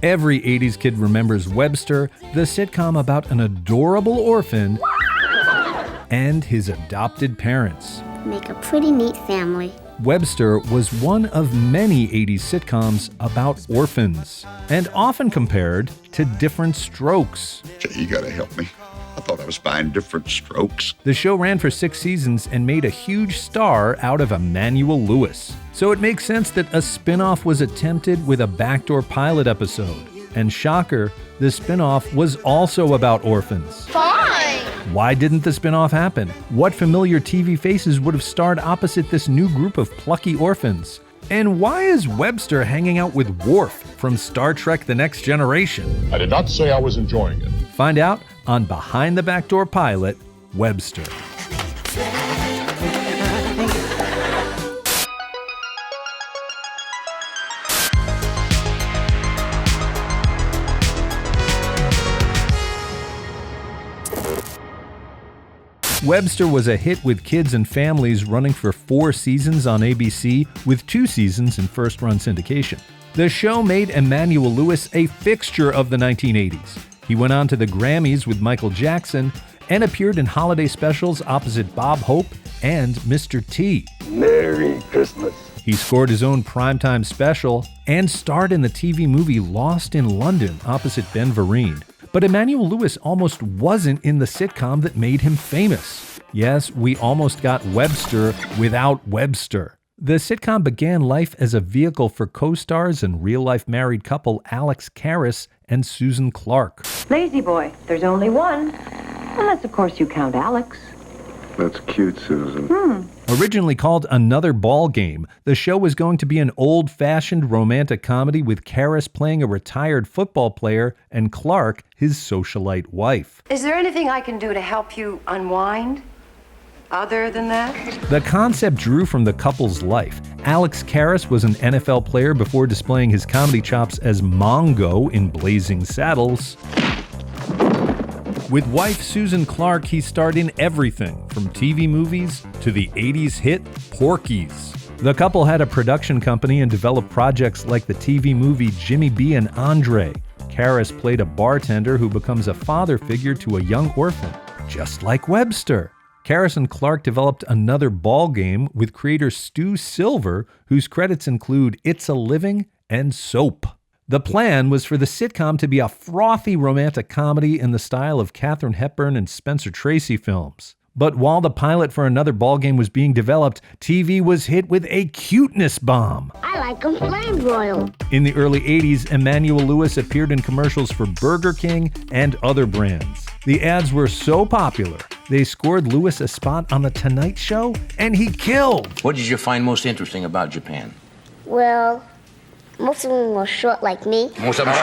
Every 80s kid remembers Webster, the sitcom about an adorable orphan and his adopted parents. Make a pretty neat family. Webster was one of many 80s sitcoms about orphans, and often compared to Different Strokes. You gotta help me. I thought I was buying Different Strokes. The show ran for 6 seasons and made a huge star out of Emmanuel Lewis. So it makes sense that a spin-off was attempted with a backdoor pilot episode. And shocker, the spin-off was also about orphans. Fine! Why didn't the spin-off happen? What familiar TV faces would have starred opposite this new group of plucky orphans? And why is Webster hanging out with Worf from Star Trek The Next Generation? I did not say I was enjoying it. Find out on Behind the Backdoor Pilot, Webster. Webster was a hit with kids and families, running for 4 seasons on ABC, with 2 seasons in first-run syndication. The show made Emmanuel Lewis a fixture of the 1980s. He went on to the Grammys with Michael Jackson and appeared in holiday specials opposite Bob Hope and Mr. T. Merry Christmas. He scored his own primetime special and starred in the TV movie Lost in London opposite Ben Vereen. But Emmanuel Lewis almost wasn't in the sitcom that made him famous. Yes, we almost got Webster without Webster. The sitcom began life as a vehicle for co-stars and real-life married couple Alex Karras and Susan Clark. Lazy boy, there's only one. Unless, of course, you count Alex. That's cute, Susan. Originally called Another Ball Game, the show was going to be an old-fashioned romantic comedy with Karras playing a retired football player and Clark his socialite wife. Is there anything I can do to help you unwind? Other than that? The concept drew from the couple's life. Alex Karras was an NFL player before displaying his comedy chops as Mongo in Blazing Saddles. With wife Susan Clark, he starred in everything from TV movies to the 80s hit Porky's. The couple had a production company and developed projects like the TV movie Jimmy B and Andre. Karras played a bartender who becomes a father figure to a young orphan, just like Webster. Karras and Clark developed Another Ball Game with creator Stu Silver, whose credits include It's a Living and Soap. The plan was for the sitcom to be a frothy romantic comedy in the style of Katharine Hepburn and Spencer Tracy films. But while the pilot for Another Ball Game was being developed, TV was hit with a cuteness bomb. I like them flame broiled. In the early 80s, Emmanuel Lewis appeared in commercials for Burger King and other brands. The ads were so popular, they scored Lewis a spot on The Tonight Show, and he killed. What did you find most interesting about Japan? Well, most of them were short like me. Most of them.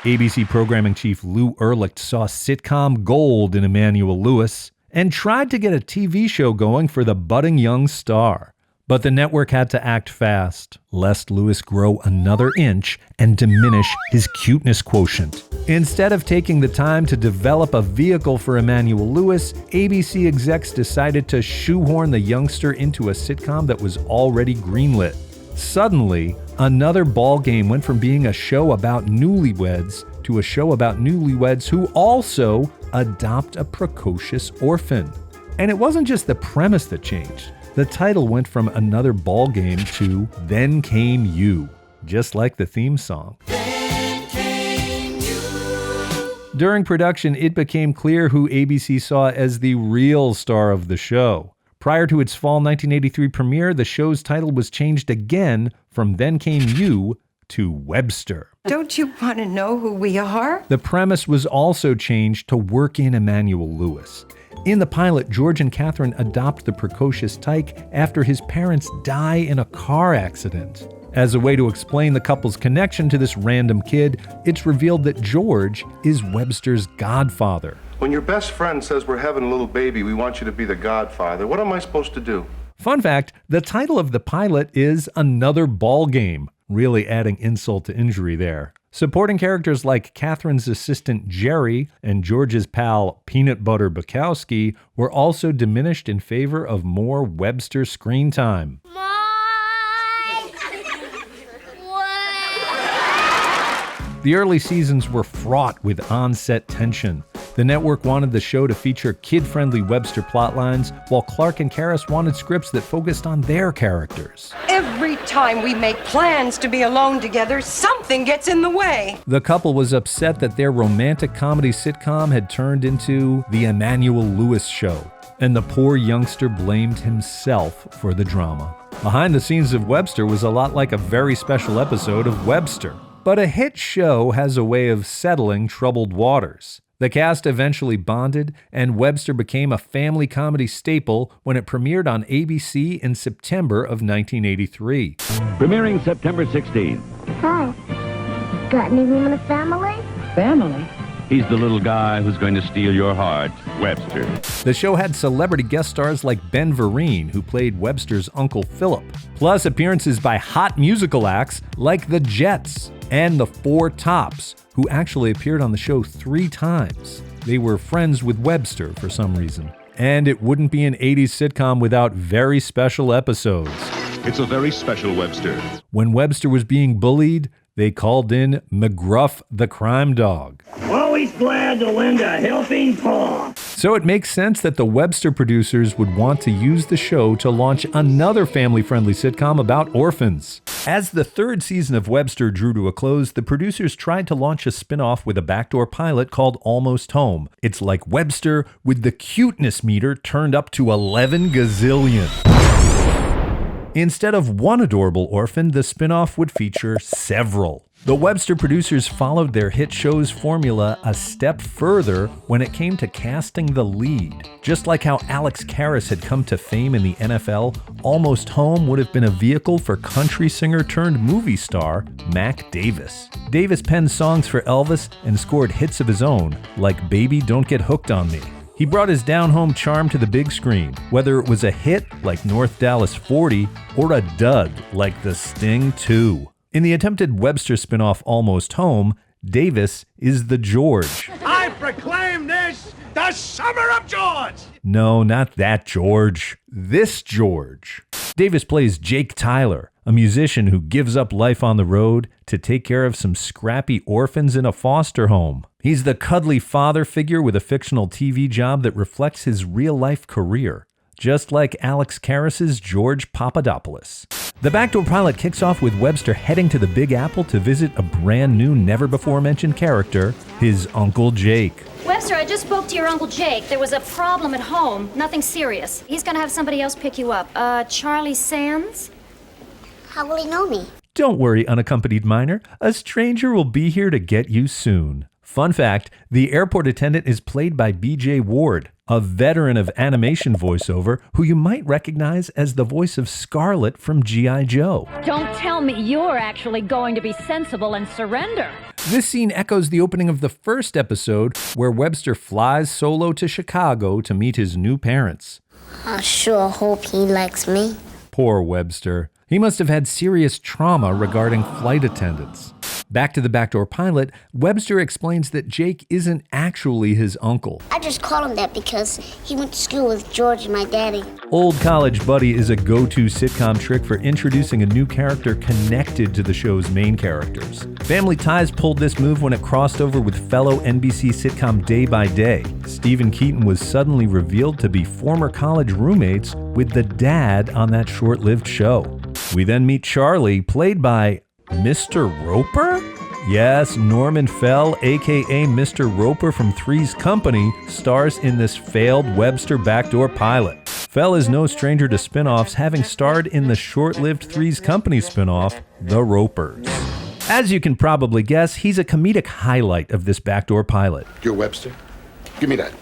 ABC programming chief Lou Ehrlich saw sitcom gold in Emmanuel Lewis and tried to get a TV show going for the budding young star. But the network had to act fast, lest Lewis grow another inch and diminish his cuteness quotient. Instead of taking the time to develop a vehicle for Emmanuel Lewis, ABC execs decided to shoehorn the youngster into a sitcom that was already greenlit. Suddenly, Another Ball Game went from being a show about newlyweds to a show about newlyweds who also adopt a precocious orphan. And it wasn't just the premise that changed. The title went from Another Ball Game to Then Came You, just like the theme song. Then came you. During production, it became clear who ABC saw as the real star of the show. Prior to its fall 1983 premiere, the show's title was changed again from Then Came You to Webster. Don't you want to know who we are? The premise was also changed to work in Emmanuel Lewis. In the pilot, George and Catherine adopt the precocious Tyke after his parents die in a car accident. As a way to explain the couple's connection to this random kid, it's revealed that George is Webster's godfather. When your best friend says we're having a little baby, we want you to be the godfather, what am I supposed to do? Fun fact, the title of the pilot is Another Ball Game, really adding insult to injury there. Supporting characters like Catherine's assistant Jerry and George's pal Peanut Butter Bukowski were also diminished in favor of more Webster screen time. Mike! What? The early seasons were fraught with on-set tension. The network wanted the show to feature kid-friendly Webster plotlines, while Clark and Karras wanted scripts that focused on their characters. Every time we make plans to be alone together, something gets in the way. The couple was upset that their romantic comedy sitcom had turned into the Emmanuel Lewis show, and the poor youngster blamed himself for the drama. Behind the scenes of Webster was a lot like a very special episode of Webster. But a hit show has a way of settling troubled waters. The cast eventually bonded, and Webster became a family comedy staple when it premiered on ABC in September of 1983. Premiering September 16th. Hi. Got any room in the family? Family? He's the little guy who's going to steal your heart, Webster. The show had celebrity guest stars like Ben Vereen, who played Webster's Uncle Philip, plus appearances by hot musical acts like the Jets and the Four Tops, who actually appeared on the show 3 times. They were friends with Webster for some reason. And it wouldn't be an 80s sitcom without very special episodes. It's a very special Webster. When Webster was being bullied, they called in McGruff the crime dog. Always glad to lend a helping paw. So it makes sense that the Webster producers would want to use the show to launch another family-friendly sitcom about orphans. As the 3rd season of Webster drew to a close, the producers tried to launch a spin-off with a backdoor pilot called Almost Home. It's like Webster with the cuteness meter turned up to 11 gazillion. Instead of one adorable orphan, the spin-off would feature several. The Webster producers followed their hit show's formula a step further when it came to casting the lead. Just like how Alex Karras had come to fame in the NFL, Almost Home would have been a vehicle for country singer turned movie star Mac Davis. Davis penned songs for Elvis and scored hits of his own, like Baby Don't Get Hooked on Me. He brought his down-home charm to the big screen, whether it was a hit like North Dallas 40 or a dud like The Sting 2. In the attempted Webster spinoff Almost Home, Davis is the George. I proclaim this the Summer of George! No, not that George. This George. Davis plays Jake Tyler, a musician who gives up life on the road to take care of some scrappy orphans in a foster home. He's the cuddly father figure with a fictional TV job that reflects his real-life career, just like Alex Karras' George Papadopoulos. The backdoor pilot kicks off with Webster heading to the Big Apple to visit a brand new, never-before-mentioned character, his Uncle Jake. Webster, I just spoke to your Uncle Jake. There was a problem at home. Nothing serious. He's gonna have somebody else pick you up. Charlie Sands? How will he know me? Don't worry, unaccompanied minor. A stranger will be here to get you soon. Fun fact, the airport attendant is played by B.J. Ward, a veteran of animation voiceover who you might recognize as the voice of Scarlet from G.I. Joe. Don't tell me you're actually going to be sensible and surrender. This scene echoes the opening of the first episode, where Webster flies solo to Chicago to meet his new parents. I sure hope he likes me. Poor Webster. He must have had serious trauma regarding flight attendants. Back to the backdoor pilot, Webster explains that Jake isn't actually his uncle. I just called him that because he went to school with George and my daddy. Old College Buddy is a go-to sitcom trick for introducing a new character connected to the show's main characters. Family Ties pulled this move when it crossed over with fellow NBC sitcom Day by Day. Stephen Keaton was suddenly revealed to be former college roommates with the dad on that short-lived show. We then meet Charlie, played by Mr. Roper? Yes, Norman Fell, aka Mr. Roper from Three's Company, stars in this failed Webster backdoor pilot. Fell is no stranger to spin-offs, having starred in the short-lived Three's Company spin-off, The Ropers. As you can probably guess, he's a comedic highlight of this backdoor pilot. You're Webster? Give me that.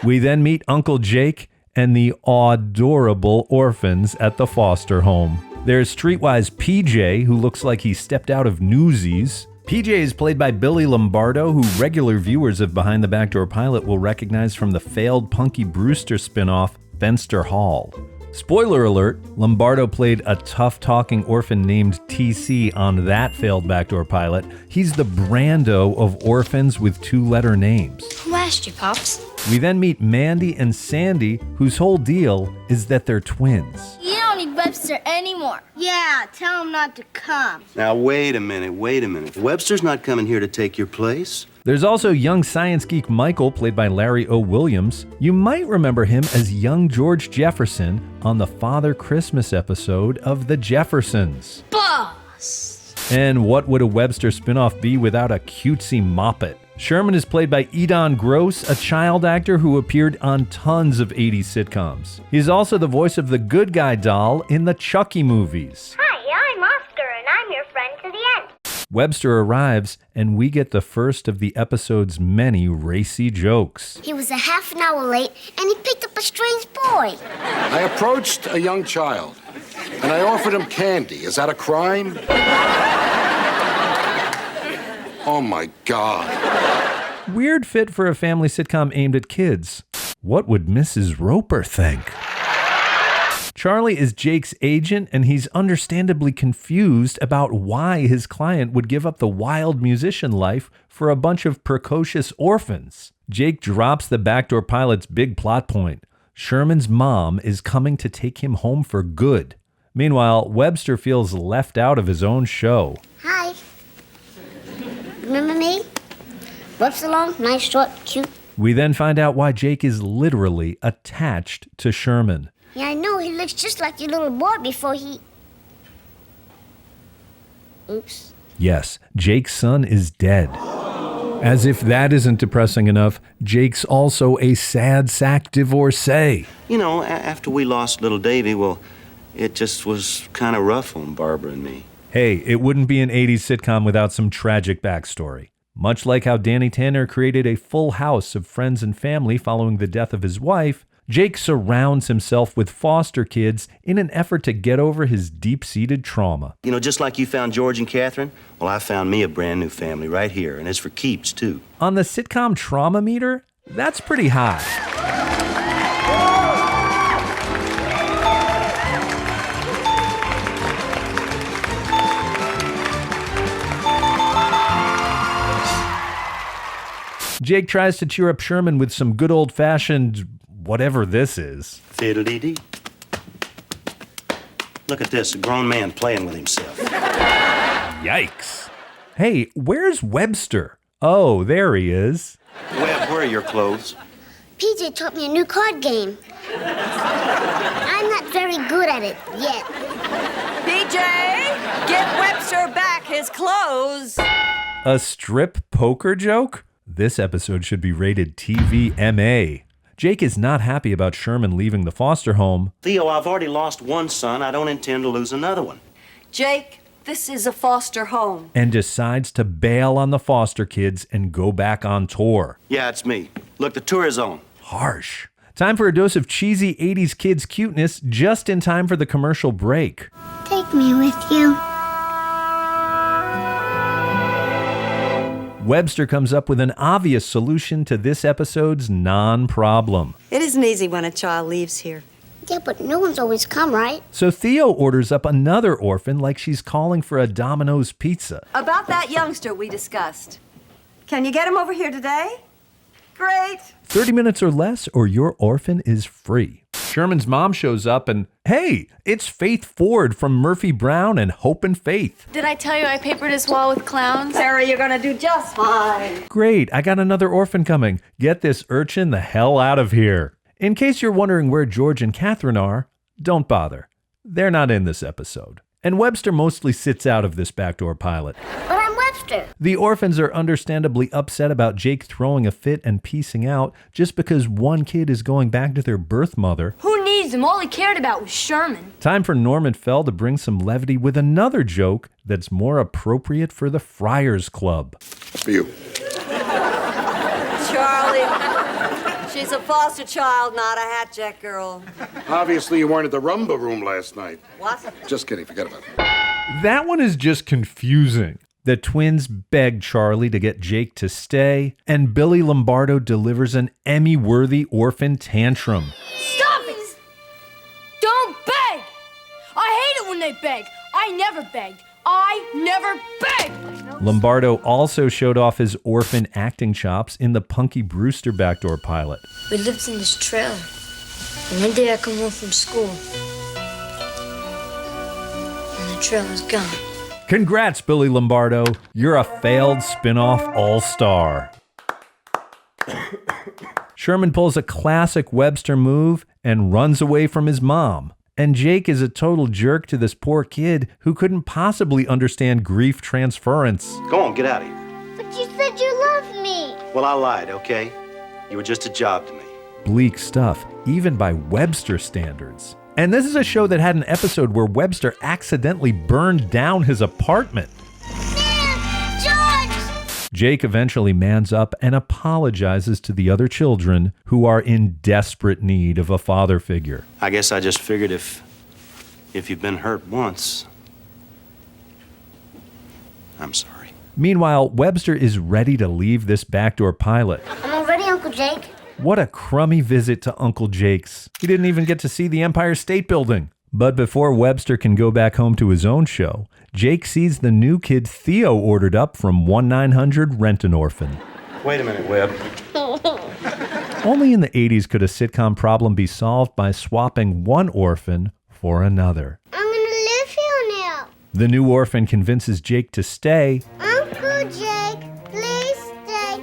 We then meet Uncle Jake and the adorable orphans at the foster home. There's streetwise PJ, who looks like he stepped out of Newsies. PJ is played by Billy Lombardo, who regular viewers of Behind the Backdoor Pilot will recognize from the failed Punky Brewster spinoff, Fenster Hall. Spoiler alert, Lombardo played a tough-talking orphan named TC on that failed backdoor pilot. He's the Brando of orphans with 2-letter names. Who asked you, Pops? We then meet Mandy and Sandy, whose whole deal is that they're twins. You don't need Webster Webster anymore. Yeah, tell him not to come. Now, wait a minute. Webster's not coming here to take your place. There's also young science geek Michael, played by Larry O. Williams. You might remember him as young George Jefferson on the Father Christmas episode of The Jeffersons. Boss! And what would a Webster spinoff be without a cutesy moppet? Sherman is played by Edon Gross, a child actor who appeared on tons of 80s sitcoms. He's also the voice of the good guy doll in the Chucky movies. Hi, I'm Oscar, and I'm your friend to the end. Webster arrives, and we get the first of the episode's many racy jokes. He was a half an hour late, and he picked up a strange boy. I approached a young child, and I offered him candy. Is that a crime? Oh, my God. Weird fit for a family sitcom aimed at kids. What would Mrs. Roper think? Charlie is Jake's agent, and he's understandably confused about why his client would give up the wild musician life for a bunch of precocious orphans. Jake drops the backdoor pilot's big plot point. Sherman's mom is coming to take him home for good. Meanwhile, Webster feels left out of his own show. Hi. Remember me? Webster long, nice, short, cute. We then find out why Jake is literally attached to Sherman. Yeah, I know. He looks just like your little boy before he... Oops. Yes, Jake's son is dead. As if that isn't depressing enough, Jake's also a sad sack divorcee. You know, after we lost little Davy, well, it just was kind of rough on Barbara and me. Hey, it wouldn't be an 80s sitcom without some tragic backstory. Much like how Danny Tanner created a full house of friends and family following the death of his wife, Jake surrounds himself with foster kids in an effort to get over his deep-seated trauma. You know, just like you found George and Catherine, well, I found me a brand new family right here, and it's for keeps, too. On the sitcom trauma meter, that's pretty high. Jake tries to cheer up Sherman with some good old-fashioned whatever this is. Fiddle-dee-dee. Look at this, a grown man playing with himself. Yikes. Hey, where's Webster? Oh, there he is. Webb, where are your clothes? PJ taught me a new card game. I'm not very good at it yet. PJ, give Webster back his clothes. A strip poker joke? This episode should be rated TV-MA. Jake is not happy about Sherman leaving the foster home. Theo, I've already lost one son. I don't intend to lose another one. Jake, this is a foster home. And decides to bail on the foster kids and go back on tour. Yeah, it's me. Look, the tour is on. Harsh. Time for a dose of cheesy 80s kids cuteness just in time for the commercial break. Take me with you. Webster comes up with an obvious solution to this episode's non-problem. It isn't easy when a child leaves here. Yeah, but no one's always come, right? So Theo orders up another orphan like she's calling for a Domino's pizza. About that youngster we discussed. Can you get him over here today? Great. 30 minutes or less, or your orphan is free. Sherman's mom shows up and, hey, it's Faith Ford from Murphy Brown and Hope and Faith. Did I tell you I papered his wall with clowns? Sarah, you're gonna do just fine. Great, I got another orphan coming. Get this urchin the hell out of here. In case you're wondering where George and Catherine are, don't bother. They're not in this episode. And Webster mostly sits out of this backdoor pilot. But I'm Webster. The orphans are understandably upset about Jake throwing a fit and piecing out just because one kid is going back to their birth mother. Who needs him? All he cared about was Sherman. Time for Norman Fell to bring some levity with another joke that's more appropriate for the Friars Club. For you. Charlie, she's a foster child, not a hat jack girl. Obviously, you weren't at the rumba room last night. What? Just kidding, forget about it. That one is just confusing. The twins beg Charlie to get Jake to stay, and Billy Lombardo delivers an Emmy-worthy orphan tantrum. Stop it! Don't beg! I hate it when they beg. I never begged. I never begged! Lombardo also showed off his orphan acting chops in the Punky Brewster backdoor pilot. We lived in this trailer, and one day I come home from school. Trilla's gone. Congrats, Billy Lombardo. You're a failed spin-off all-star. Sherman pulls a classic Webster move and runs away from his mom. And Jake is a total jerk to this poor kid who couldn't possibly understand grief transference. Go on, get out of here. But you said you loved me. Well, I lied, okay? You were just a job to me. Bleak stuff, even by Webster standards. And this is a show that had an episode where Webster accidentally burned down his apartment. George! Jake eventually mans up and apologizes to the other children who are in desperate need of a father figure. I guess I just figured if you've been hurt once, I'm sorry. Meanwhile, Webster is ready to leave this backdoor pilot. I'm all ready, Uncle Jake. What a crummy visit to Uncle Jake's. He didn't even get to see the Empire State Building. But before Webster can go back home to his own show, Jake sees the new kid Theo ordered up from 1-900 Rent an Orphan. Wait a minute, Webb. Only in the 80s could a sitcom problem be solved by swapping one orphan for another. I'm gonna live here now. The new orphan convinces Jake to stay. Uncle Jake, please stay.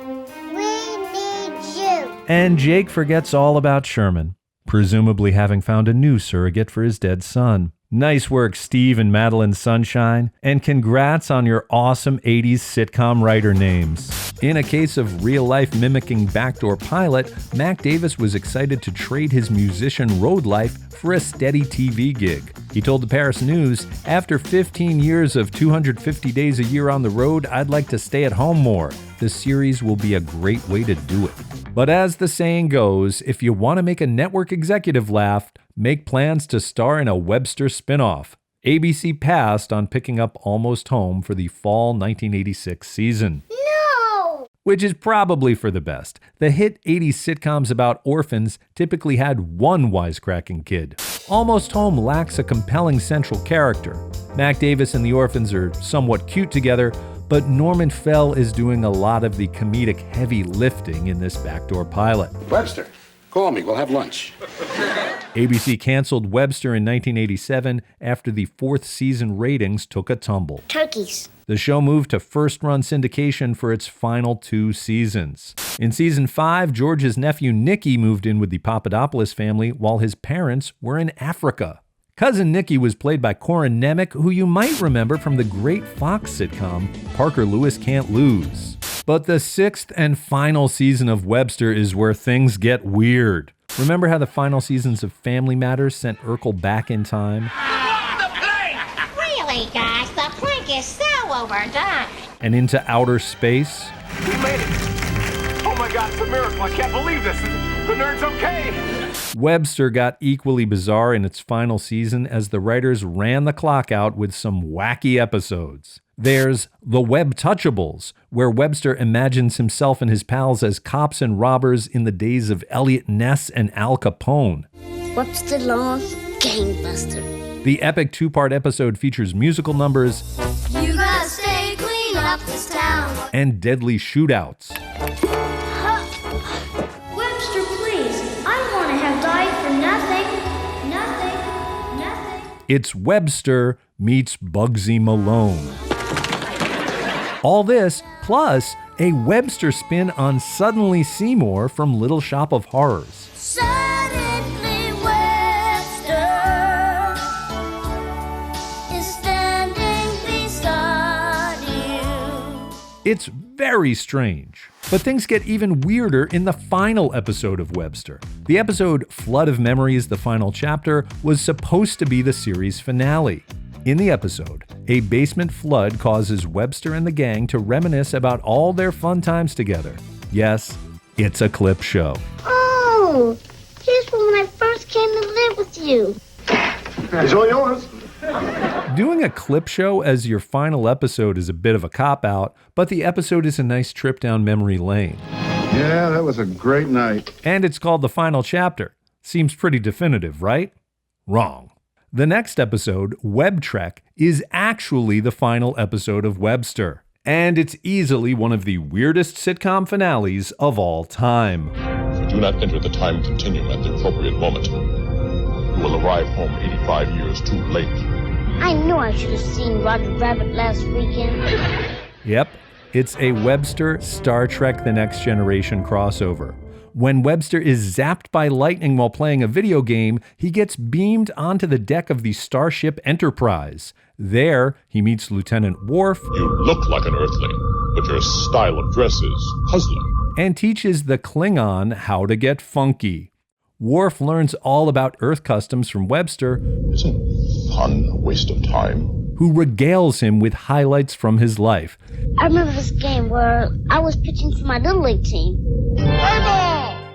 We need you. And Jake forgets all about Sherman, presumably having found a new surrogate for his dead son. Nice work, Steve and Madeline Sunshine, and congrats on your awesome 80s sitcom writer names. In a case of real-life mimicking Backdoor Pilot, Mac Davis was excited to trade his musician road life for a steady TV gig. He told the Paris News, "After 15 years of 250 days a year on the road, I'd like to stay at home more. This series will be a great way to do it." But as the saying goes, if you want to make a network executive laugh, make plans to star in a Webster spinoff. ABC passed on picking up Almost Home for the fall 1986 season. No! Which is probably for the best. The hit 80s sitcoms about orphans typically had one wisecracking kid. Almost Home lacks a compelling central character. Mac Davis and the orphans are somewhat cute together, but Norman Fell is doing a lot of the comedic heavy lifting in this backdoor pilot. Webster, call me. We'll have lunch. ABC canceled Webster in 1987 after the fourth season ratings took a tumble. Turkeys. The show moved to first-run syndication for its final 2 seasons. In season 5, George's nephew Nicky moved in with the Papadopoulos family while his parents were in Africa. Cousin Nicky was played by Corin Nemec, who you might remember from the great Fox sitcom Parker Lewis Can't Lose. But the 6th and final season of Webster is where things get weird. Remember how the final seasons of Family Matters sent Urkel back in time? Really, guys, the plank is so overdone. And into outer space? We made it! Oh my God, it's a miracle! I can't believe this! The nerd's okay! Webster got equally bizarre in its final season as the writers ran the clock out with some wacky episodes. There's The Web-Touchables, where Webster imagines himself and his pals as cops and robbers in the days of Elliot Ness and Al Capone. Webster Law Game Buster. The epic 2-part episode features musical numbers You gotta stay clean up this town. and deadly shootouts. Webster, please. I want to have died for nothing. Nothing. It's Webster meets Bugsy Malone. All this, plus a Webster spin on Suddenly Seymour from Little Shop of Horrors. Suddenly Webster is standing beside you. It's very strange. But things get even weirder in the final episode of Webster. The episode Flood of Memories, the final chapter, was supposed to be the series finale. In the episode, a basement flood causes Webster and the gang to reminisce about all their fun times together. Yes, it's a clip show. Oh, here's from when I first came to live with you. It's all yours. Doing a clip show as your final episode is a bit of a cop-out, but the episode is a nice trip down memory lane. Yeah, that was a great night. And it's called The Final Chapter. Seems pretty definitive, right? Wrong. The next episode, Web Trek, is actually the final episode of Webster. And it's easily one of the weirdest sitcom finales of all time. If you do not enter the time continuum at the appropriate moment, you will arrive home 85 years too late. I knew I should have seen Roger Rabbit last weekend. Yep, it's a Webster Star Trek The Next Generation crossover. When Webster is zapped by lightning while playing a video game, he gets beamed onto the deck of the Starship Enterprise. There, he meets Lieutenant Worf. You look like an Earthling, but your style of dress is puzzling. And teaches the Klingon how to get funky. Worf learns all about Earth customs from Webster. Isn't fun a waste of time? Who regales him with highlights from his life. I remember this game where I was pitching for my Little League team.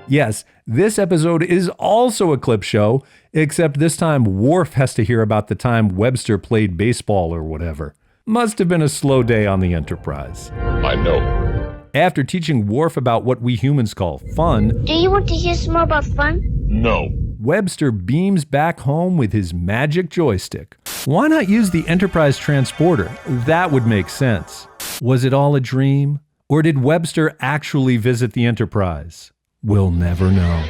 Yes, this episode is also a clip show, except this time Worf has to hear about the time Webster played baseball or whatever. Must have been a slow day on the Enterprise. I know. After teaching Worf about what we humans call fun... Do you want to hear some more about fun? No. Webster beams back home with his magic joystick. Why not use the Enterprise transporter? That would make sense. Was it all a dream? Or did Webster actually visit the Enterprise? We'll never know.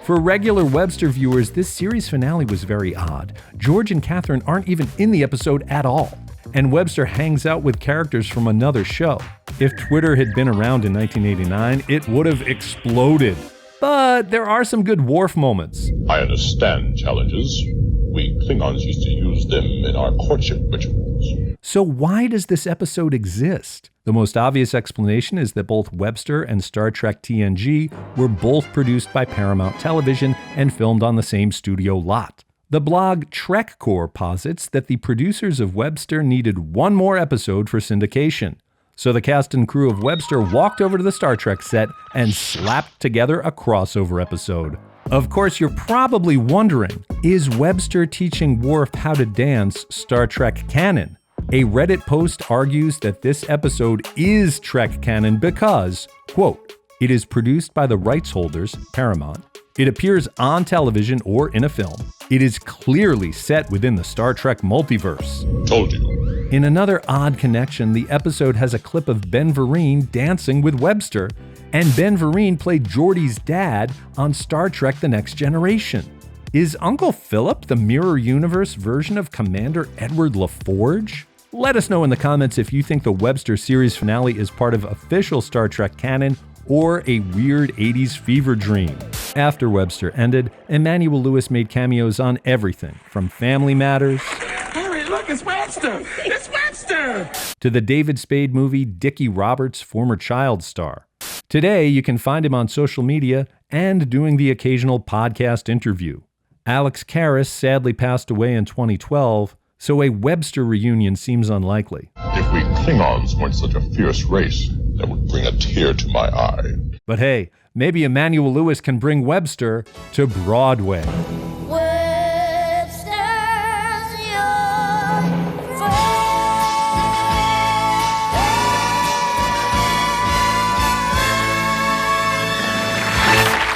For regular Webster viewers, this series finale was very odd. George and Catherine aren't even in the episode at all. And Webster hangs out with characters from another show. If Twitter had been around in 1989, it would have exploded. But there are some good Worf moments. I understand challenges. We Klingons used to use them in our courtship rituals. So why does this episode exist? The most obvious explanation is that both Webster and Star Trek TNG were both produced by Paramount Television and filmed on the same studio lot. The blog TrekCore posits that the producers of Webster needed one more episode for syndication. So the cast and crew of Webster walked over to the Star Trek set and slapped together a crossover episode. Of course, you're probably wondering, is Webster teaching Worf how to dance Star Trek canon? A Reddit post argues that this episode is Trek canon because, quote, it is produced by the rights holders, Paramount. It appears on television or in a film. It is clearly set within the Star Trek multiverse. Told you. In another odd connection, the episode has a clip of Ben Vereen dancing with Webster, and Ben Vereen played Geordi's dad on Star Trek The Next Generation. Is Uncle Philip the Mirror Universe version of Commander Edward LaForge? Let us know in the comments if you think the Webster series finale is part of official Star Trek canon or a weird 80s fever dream. After Webster ended, Emmanuel Lewis made cameos on everything from Family Matters... Harry, look, it's Webster! It's Webster! ...to the David Spade movie Dickie Roberts' former child star. Today, you can find him on social media and doing the occasional podcast interview. Alex Karras sadly passed away in 2012, so a Webster reunion seems unlikely. If we Klingons weren't such a fierce race, that would bring a tear to my eye. But hey, maybe Emmanuel Lewis can bring Webster to Broadway.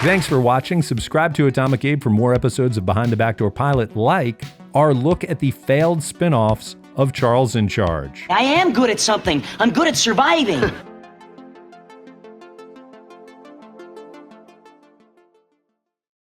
Thanks for watching. Subscribe to Atomic Abe for more episodes of Behind the Backdoor Pilot, like our look at the failed spin-offs of Charles in Charge. I am good at something. I'm good at surviving.